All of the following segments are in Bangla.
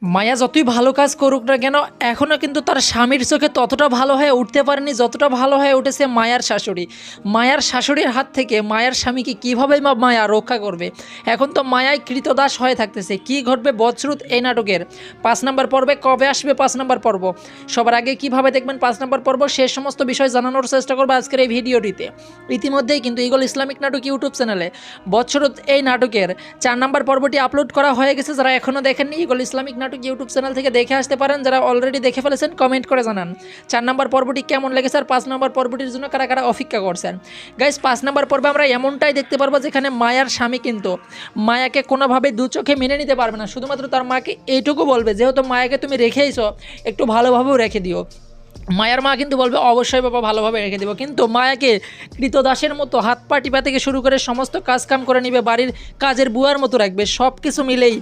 মায়া যতই ভালো কাজ করুক না কেন এখনও কিন্তু তার স্বামীর চোখে ততটা ভালো হয়ে উঠতে পারেনি যতটা ভালো হয়ে উঠেছে মায়ার শাশুড়ি। মায়ার শাশুড়ির হাত থেকে মায়ার স্বামীকে কীভাবেই বা মায়া রক্ষা করবে। এখন তো মায়াই কৃতদাস হয়ে থাকতেছে। কি ঘটবে বজ্রুত এই নাটকের 5 নম্বর পর্বে, কবে আসবে 5 নম্বর পর্ব, সবার আগে কিভাবে দেখবেন 5 নম্বর পর্ব, সে সমস্ত বিষয় জানানোর চেষ্টা করবো আজকের এই ভিডিওটিতে। ইতিমধ্যেই কিন্তু ইগল ইসলামিক নাটক ইউটিউব চ্যানেলে বজ্রুত এই নাটকের 4 নম্বর পর্বটি আপলোড করা হয়ে গেছে। যারা এখনও দেখেননি ইগল ইসলামিক নাটক ইউটিউব চ্যানেল থেকে দেখে আসতে পারেন। যারা অলরেডি দেখে ফেলেছেন কমেন্ট করে জানান 4 নম্বর পর্বটি কেমন লেগেছে আর 5 নম্বর পর্বটির জন্য কারা কারা অপেক্ষা করছেন। গাইস 5 নম্বর পর্বে আমরা এমনটাই দেখতে পারবো যেখানে মায়ার স্বামী কিন্তু মায়াকে কোনোভাবে দু চোখে মেনে নিতে পারবে না। শুধুমাত্র তার মাকে এইটুকু বলবে, যেহেতু মায়াকে তুমি রেখেইছো একটু ভালোভাবেও রেখে দিও। মায়ার মা কিন্তু বলবে অবশ্যই বাবা ভালোভাবে রেখে দেবো, কিন্তু মায়াকে কৃতদাসের মতো হাত পা টিপা থেকে শুরু করে সমস্ত কাজ কাম করে নিবে, বাড়ির কাজের বুয়ার মতো রাখবে। সব কিছু মিলেই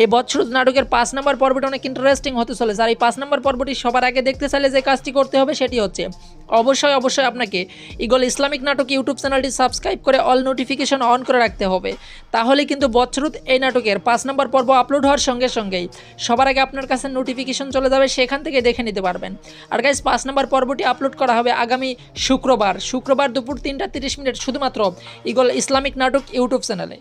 এই বজ্রুত নাটকের 5 নম্বর পর্বটি অনেক ইন্টারেস্টিং হতে চলেছে। আর এই 5 নম্বর পর্বটি সবার আগে দেখতে চাইলে যে কাজটি করতে হবে সেটি হচ্ছে অবশ্যই আপনাকে ইগল ইসলামিক নাটক ইউটিউব চ্যানেলটি সাবস্ক্রাইব করে অল নোটিফিকেশন অন করে রাখতে হবে। তাহলে কিন্তু বজ্রুত এই নাটকের 5 নম্বর পর্ব আপলোড হওয়ার সঙ্গে সঙ্গেই সবার আগে আপনার কাছে নোটিফিকেশন চলে যাবে, সেখান থেকে দেখে নিতে পারবেন। আর গাইস 5 নম্বর পর্বটি আপলোড করা হবে আগামী শুক্রবার দুপুর 3টা 30 মিনিট শুধুমাত্র ইগল ইসলামিক নাটক ইউটিউব চ্যানেলে।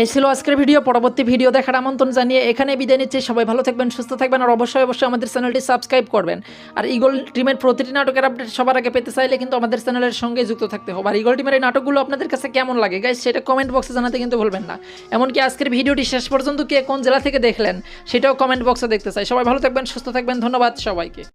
এই ছিল আজকের ভিডিও। পরবর্তী ভিডিও দেখার আমন্ত্রণ জানিয়ে এখানে বিদায় নিচ্ছি। সবাই ভালো থাকবেন, সুস্থ থাকবেন আর অবশ্যই আমাদের চ্যানেলটি সাবস্ক্রাইব করবেন। আর ইগল টিমের প্রতিটি নাটকের আপডেট সবার আগে পেতে চাইলে কিন্তু আমাদের চ্যানেলের সঙ্গে যুক্ত থাকতে হবে। আর ইগল টিমের এই নাটকগুলো আপনাদের কাছে কেমন লাগে গাইস সেটা কমেন্ট বক্সে জানাতে কিন্তু ভুলবেন না। এমনকি আজকের ভিডিওটি শেষ পর্যন্ত কে কোন জেলা থেকে দেখলেন সেটাও কমেন্ট বক্সে দেখতে চাই। সবাই ভালো থাকবেন, সুস্থ থাকবেন, ধন্যবাদ সবাইকে।